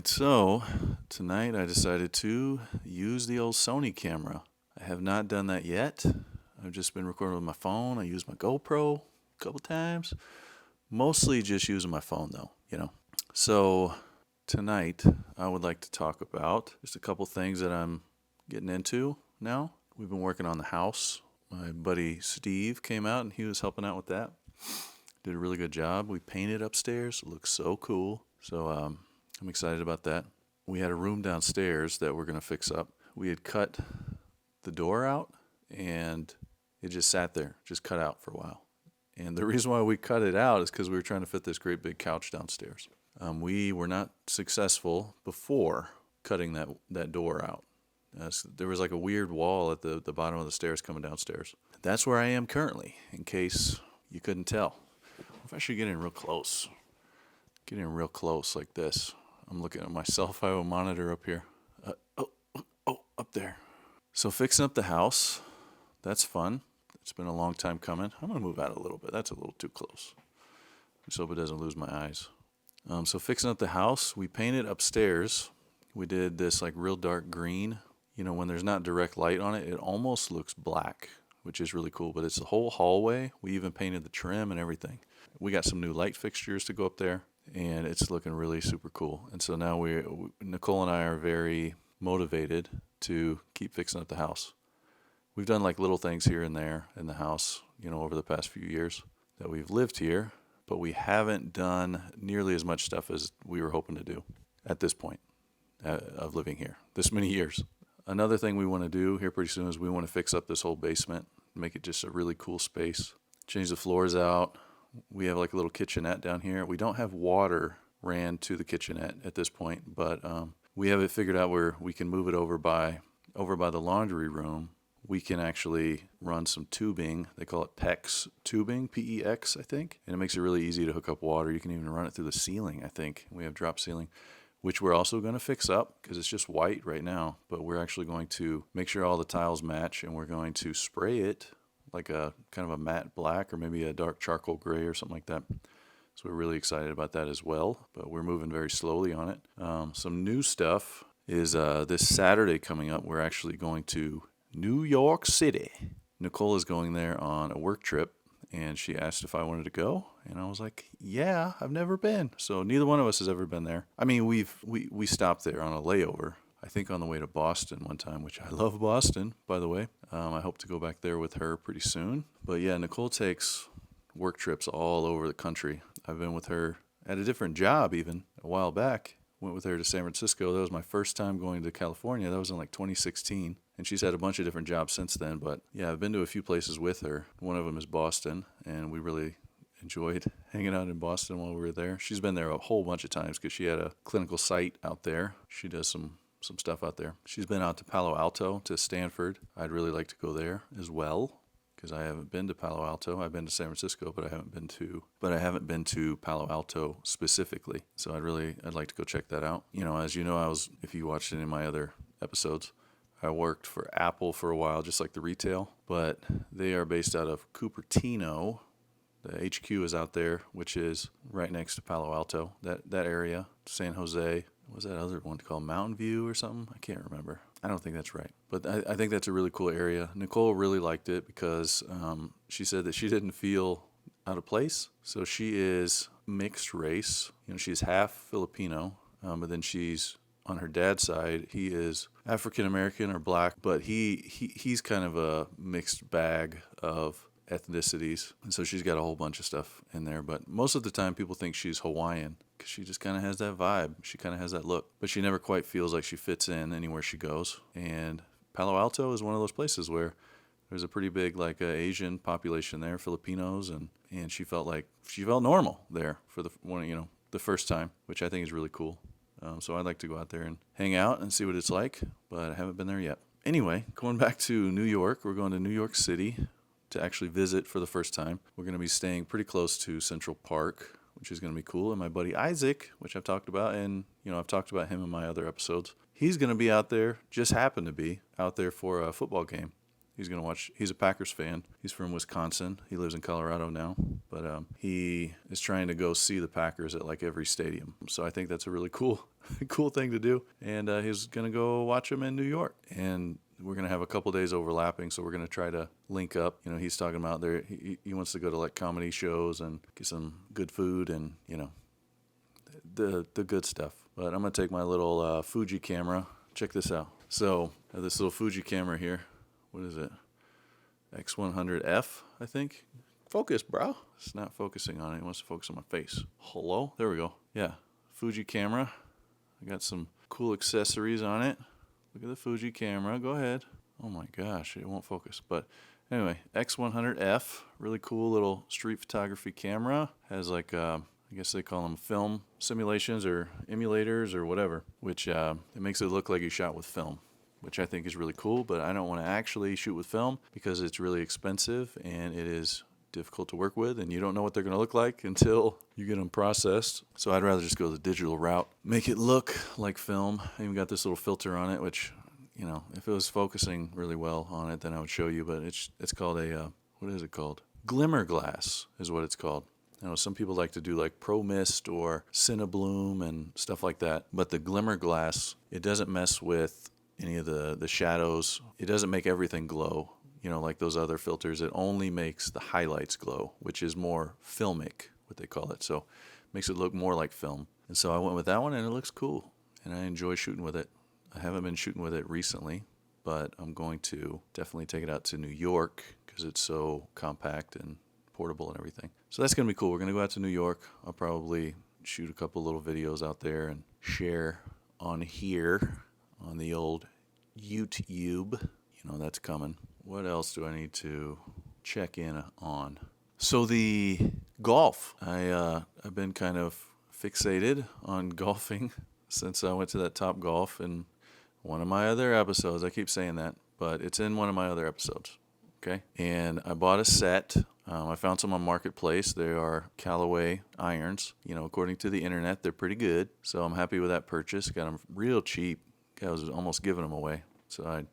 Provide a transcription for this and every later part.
so tonight I decided to use the old Sony camera. I have not done that yet. I've just been recording with my phone. I used my GoPro a couple times. Mostly just using my phone though. So tonight I would like to talk about just a couple things that I'm getting into now. We've been working on the house. My buddy Steve came out and he was helping out with that. Did a really good job. We painted upstairs. It looks so cool. So I'm excited about that. We had a room downstairs that we're going to fix up. We had cut the door out and it just sat there, just cut out for a while. And the reason why we cut it out is because we were trying to fit this great big couch downstairs. We were not successful before cutting that door out. There was like a weird wall at the bottom of the stairs coming downstairs. That's where I am currently, in case you couldn't tell. If I should get in real close. Get in real close like this. I'm looking at myself. I have a monitor up here. Up there. So fixing up the house, that's fun. It's been a long time coming. I'm going to move out a little bit. That's a little too close. Just hope it doesn't lose my eyes. So fixing up the house, we painted upstairs. We did this like real dark green. When there's not direct light on it, it almost looks black, which is really cool. But it's the whole hallway. We even painted the trim and everything. We got some new light fixtures to go up there. And it's looking really super cool. And so now Nicole and I are very motivated to keep fixing up the house. We've done like little things here and there in the house, over the past few years that we've lived here, but we haven't done nearly as much stuff as we were hoping to do at this point of living here, this many years. Another thing we want to do here pretty soon is we want to fix up this whole basement, make it just a really cool space, change the floors out. We have like a little kitchenette down here. We don't have water ran to the kitchenette at this point, but we have it figured out where we can move it over by the laundry room. We can actually run some tubing. They call it PEX tubing, PEX, I think. And it makes it really easy to hook up water. You can even run it through the ceiling, I think. We have drop ceiling, which we're also going to fix up because it's just white right now. But we're actually going to make sure all the tiles match, and we're going to spray it like a kind of a matte black or maybe a dark charcoal gray or something like that. So we're really excited about that as well, but we're moving very slowly on it. Some new stuff is this Saturday coming up. We're actually going to New York City. Nicole is going there on a work trip, and she asked if I wanted to go, and I was like, yeah, I've never been. So neither one of us has ever been there. I mean, we stopped there on a layover, I think on the way to Boston one time, which I love Boston, by the way. I hope to go back there with her pretty soon. But yeah, Nicole takes work trips all over the country. I've been with her at a different job even a while back. Went with her to San Francisco. That was my first time going to California. That was in like 2016. And she's had a bunch of different jobs since then. But yeah, I've been to a few places with her. One of them is Boston, and we really enjoyed hanging out in Boston while we were there. She's been there a whole bunch of times because she had a clinical site out there. She does some stuff out there. She's been out to Palo Alto, to Stanford. I'd really like to go there as well because I haven't been to Palo Alto. I've been to San Francisco, but I haven't been to Palo Alto specifically. So I'd like to go check that out. As you know, if you watched any of my other episodes, I worked for Apple for a while, just like the retail, but they are based out of Cupertino. The HQ is out there, which is right next to Palo Alto, that area, San Jose. What was that other one called? Mountain View or something? I can't remember. I don't think that's right. But I think that's a really cool area. Nicole really liked it because she said that she didn't feel out of place. So she is mixed race. She's half Filipino, but then she's, on her dad's side, he is African American or black, but he's kind of a mixed bag of ethnicities. And so she's got a whole bunch of stuff in there. But most of the time people think she's Hawaiian because she just kind of has that vibe. She kind of has that look. But she never quite feels like she fits in anywhere she goes. And Palo Alto is one of those places where there's a pretty big Asian population there, Filipinos, and she felt normal there for the first time, which I think is really cool. So I'd like to go out there and hang out and see what it's like, but I haven't been there yet. Anyway, going back to New York, we're going to New York City to actually visit for the first time. We're going to be staying pretty close to Central Park, which is going to be cool. And my buddy Isaac, which I've talked about, and I've talked about him in my other episodes, he's going to be out there, just happened to be out there for a football game. He's going to watch. He's a Packers fan. He's from Wisconsin. He lives in Colorado now. But he is trying to go see the Packers at like every stadium. So I think that's a really cool thing to do. And he's going to go watch them in New York. And we're going to have a couple days overlapping, so we're going to try to link up. You know, he's talking about there. He wants to go to like comedy shows and get some good food and, you know, the good stuff. But I'm going to take my little Fuji camera. Check this out. So I have this little Fuji camera here. What is it? X100F, I think. Focus, bro. It's not focusing on it. It wants to focus on my face. Hello? There we go. Yeah, Fuji camera. I got some cool accessories on it. Look at the Fuji camera. Go ahead. Oh my gosh, it won't focus. But anyway, X100F. Really cool little street photography camera. Has like, I guess they call them film simulations or emulators or whatever, which it makes it look like you shot with film, which I think is really cool. But I don't want to actually shoot with film because it's really expensive and it is difficult to work with, and you don't know what they're going to look like until you get them processed. So I'd rather just go the digital route, make it look like film. I even got this little filter on it, which, you know, if it was focusing really well on it, then I would show you. But it's called a what is it called? Glimmer glass is what it's called. I know some people like to do like Pro Mist or Cinebloom and stuff like that, but the Glimmer glass, it doesn't mess with any of the shadows. It doesn't make everything glow. You know, like those other filters, it only makes the highlights glow, which is more filmic, what they call it. So it makes it look more like film. And so I went with that one, and it looks cool. And I enjoy shooting with it. I haven't been shooting with it recently, but I'm going to definitely take it out to New York because it's so compact and portable and everything. So that's going to be cool. We're going to go out to New York. I'll probably shoot a couple little videos out there and share on here on the old YouTube. You know, that's coming. What else do I need to check in on? So the golf. I've been kind of fixated on golfing since I went to that Top Golf in one of my other episodes. I keep saying that, but it's in one of my other episodes. Okay? And I bought a set. I found some on Marketplace. They are Callaway irons. You know, according to the internet, they're pretty good. So I'm happy with that purchase. Got them real cheap. I was almost giving them away. So I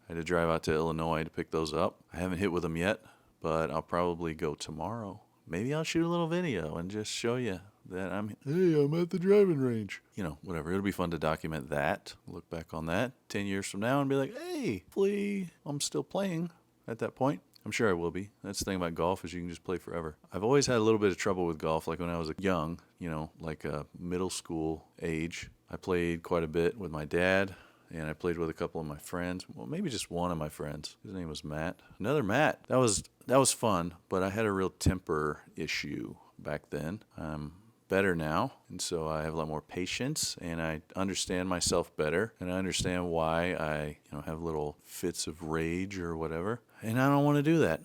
had to drive out to Illinois to pick those up. I haven't hit with them yet, but I'll probably go tomorrow. Maybe I'll shoot a little video and just show you that I'm at the driving range. You know, whatever. It'll be fun to document that. Look back on that 10 years from now and be like, hey, hopefully I'm still playing at that point. I'm sure I will be. That's the thing about golf is you can just play forever. I've always had a little bit of trouble with golf. Like when I was young, you know, like middle school age, I played quite a bit with my dad. And I played with a couple of my friends. Well, maybe just one of my friends. His name was Matt. Another Matt. That was fun, but I had a real temper issue back then. I'm better now, and so I have a lot more patience, and I understand myself better, and I understand why I, have little fits of rage or whatever. And I don't want to do that.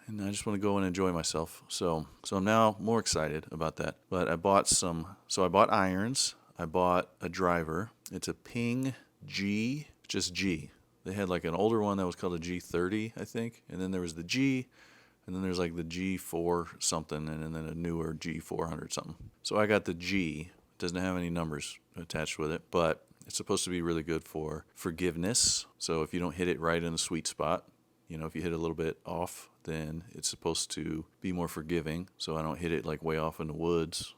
And I just want to go and enjoy myself. So I'm now more excited about that. But I bought irons. I bought a driver. It's a Ping G, just G. They had like an older one that was called a G30, I think. And then there was the G, and then there's like the G4 something, and then a newer G400 something. So I got the G. It doesn't have any numbers attached with it, but it's supposed to be really good for forgiveness. So if you don't hit it right in the sweet spot, if you hit a little bit off, then it's supposed to be more forgiving. So I don't hit it like way off in the woods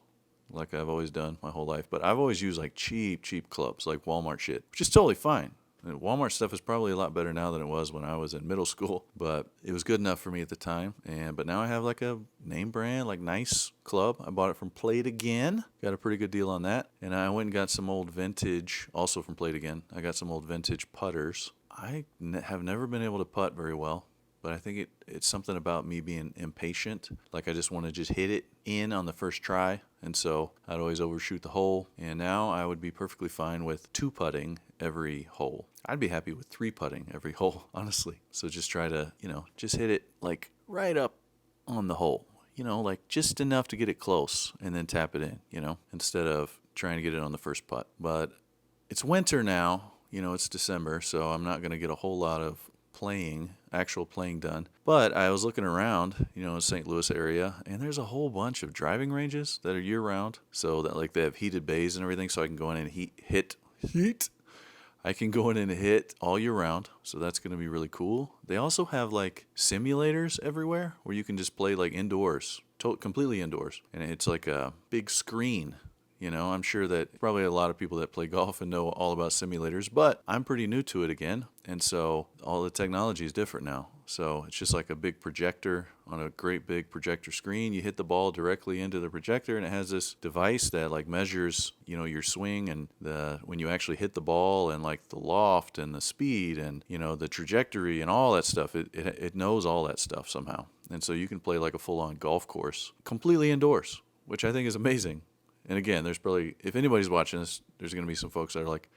like I've always done my whole life. But I've always used like cheap clubs, like Walmart shit, which is totally fine. And Walmart stuff is probably a lot better now than it was when I was in middle school, but it was good enough for me at the time. But now I have like a name brand, like nice club. I bought it from Play It Again. Got a pretty good deal on that. And I went and got some old vintage, also from Play It Again. I got some old vintage putters. I have never been able to putt very well. But I think it's something about me being impatient. Like I just want to just hit it in on the first try. And so I'd always overshoot the hole. And now I would be perfectly fine with 2 putting every hole. I'd be happy with 3 putting every hole, honestly. So just try to, just hit it like right up on the hole. Like just enough to get it close and then tap it in, instead of trying to get it on the first putt. But it's winter now. It's December. So I'm not going to get a whole lot of actual playing done. But I was looking around, in St. Louis area, and there's a whole bunch of driving ranges that are year round. So that like they have heated bays and everything, so I can go in and hit. I can go in and hit all year round, so that's going to be really cool. They also have like simulators everywhere where you can just play like indoors, completely indoors. And it's like a big screen. I'm sure that probably a lot of people that play golf and know all about simulators, but I'm pretty new to it again. And so all the technology is different now. So it's just like a big projector on a great big projector screen. You hit the ball directly into the projector, and it has this device that like measures, your swing and when you actually hit the ball and like the loft and the speed and, the trajectory and all that stuff. It knows all that stuff somehow. And so you can play like a full-on golf course completely indoors, which I think is amazing. And again, there's probably, if anybody's watching this, there's going to be some folks that are like,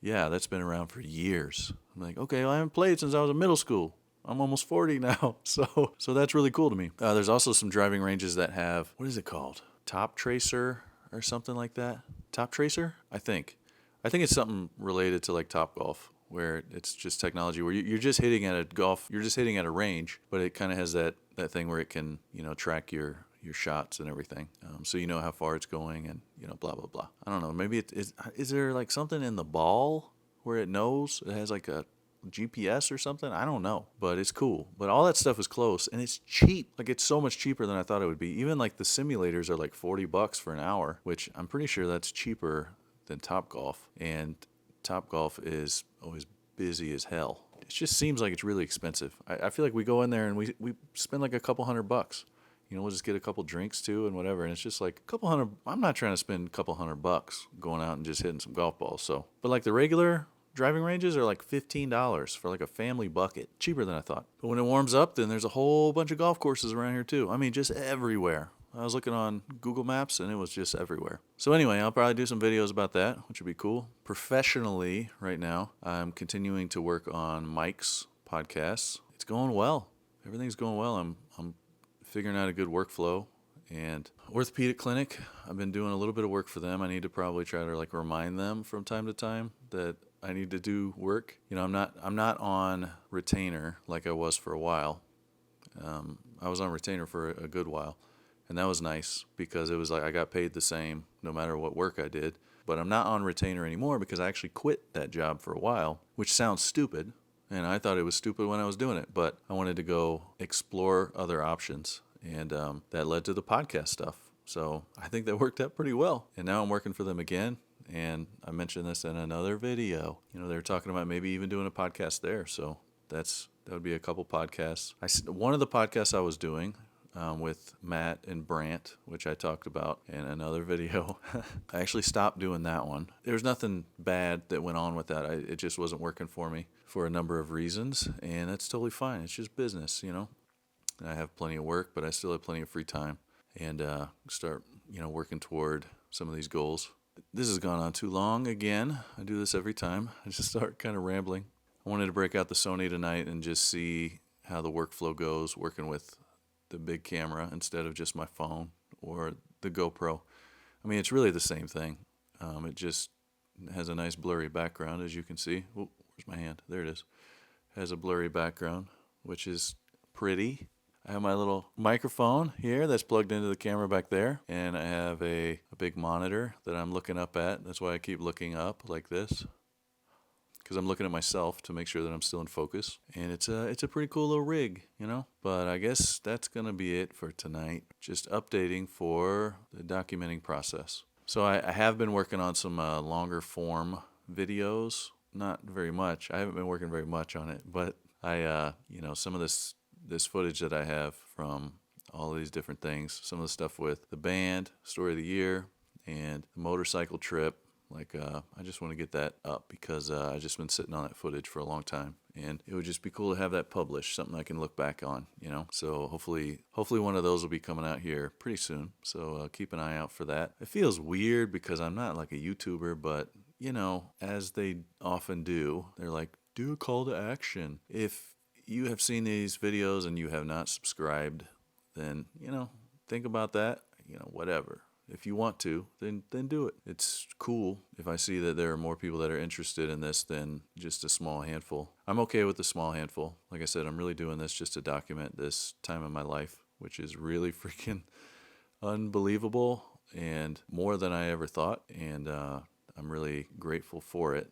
yeah, that's been around for years. I'm like, okay, well, I haven't played since I was in middle school. I'm almost 40 now. So that's really cool to me. There's also some driving ranges that have, what is it called? Top Tracer or something like that? Top Tracer? I think it's something related to like Top Golf, where it's just technology where you're just hitting at a range, but it kind of has that thing where it can, track your shots and everything. So you know how far it's going and, blah, blah, blah. I don't know. Maybe is there like something in the ball where it knows? It has like a GPS or something? I don't know, but it's cool. But all that stuff is close and it's cheap. Like it's so much cheaper than I thought it would be. Even like the simulators are like $40 for an hour, which I'm pretty sure that's cheaper than Top Golf. And Top Golf is always busy as hell. It just seems like it's really expensive. I feel like we go in there and we spend like a couple $100. We'll just get a couple drinks too and whatever. And it's just like a couple hundred. I'm not trying to spend a couple $100 going out and just hitting some golf balls. So, but like the regular driving ranges are like $15 for like a family bucket. Cheaper than I thought. But when it warms up, then there's a whole bunch of golf courses around here too. I mean, just everywhere. I was looking on Google Maps and it was just everywhere. So anyway, I'll probably do some videos about that, which would be cool. Professionally, right now, I'm continuing to work on Mike's podcasts. It's going well. Everything's going well. I'm figuring out a good workflow. And orthopedic clinic, I've been doing a little bit of work for them. I need to probably try to like remind them from time to time that I need to do work. I'm not on retainer like I was for a while. I was on retainer for a good while, and that was nice because it was like I got paid the same no matter what work I did. But I'm not on retainer anymore because I actually quit that job for a while, which sounds stupid. And I thought it was stupid when I was doing it, but I wanted to go explore other options. And that led to the podcast stuff. So I think that worked out pretty well. And now I'm working for them again. And I mentioned this in another video. They were talking about maybe even doing a podcast there. So that would be a couple podcasts. One of the podcasts I was doing with Matt and Brant, which I talked about in another video, I actually stopped doing that one. There was nothing bad that went on with that. It just wasn't working for me for a number of reasons. And that's totally fine. It's just business, I have plenty of work, but I still have plenty of free time and start, working toward some of these goals. This has gone on too long again. I do this every time. I just start kind of rambling. I wanted to break out the Sony tonight and just see how the workflow goes working with the big camera instead of just my phone or the GoPro. I mean, it's really the same thing. It just has a nice blurry background, as you can see. Oh, where's my hand? There it is. It has a blurry background, which is pretty. I have my little microphone here that's plugged into the camera back there, and I have a big monitor that I'm looking up at. That's why I keep looking up like this, because I'm looking at myself to make sure that I'm still in focus. And it's a pretty cool little rig, But I guess that's going to be it for tonight. Just updating for the documenting process. So I have been working on some longer form videos. Not very much. I haven't been working very much on it, but some of this footage that I have from all of these different things, some of the stuff with the band, story of the year, and the motorcycle trip. I just want to get that up because I've just been sitting on that footage for a long time, and it would just be cool to have that published, something I can look back on, So hopefully one of those will be coming out here pretty soon. So keep an eye out for that. It feels weird because I'm not like a YouTuber, but as they often do, they're like, do a call to action. If you have seen these videos and you have not subscribed, then, think about that, whatever. If you want to, then do it. It's cool if I see that there are more people that are interested in this than just a small handful. I'm okay with the small handful. Like I said, I'm really doing this just to document this time in my life, which is really freaking unbelievable and more than I ever thought. And I'm really grateful for it.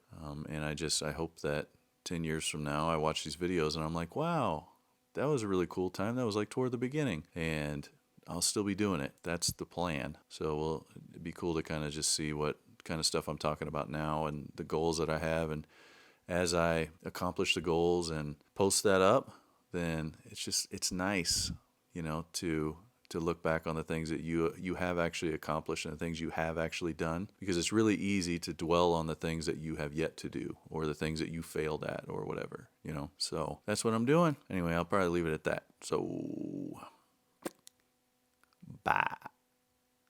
And I hope that 10 years from now, I watch these videos and I'm like, wow, that was a really cool time. That was like toward the beginning. And I'll still be doing it. That's the plan. So it'd be cool to kind of just see what kind of stuff I'm talking about now and the goals that I have. And as I accomplish the goals and post that up, then it's nice, to look back on the things that you have actually accomplished and the things you have actually done, because it's really easy to dwell on the things that you have yet to do or the things that you failed at or whatever. So that's what I'm doing. Anyway, I'll probably leave it at that. So bye.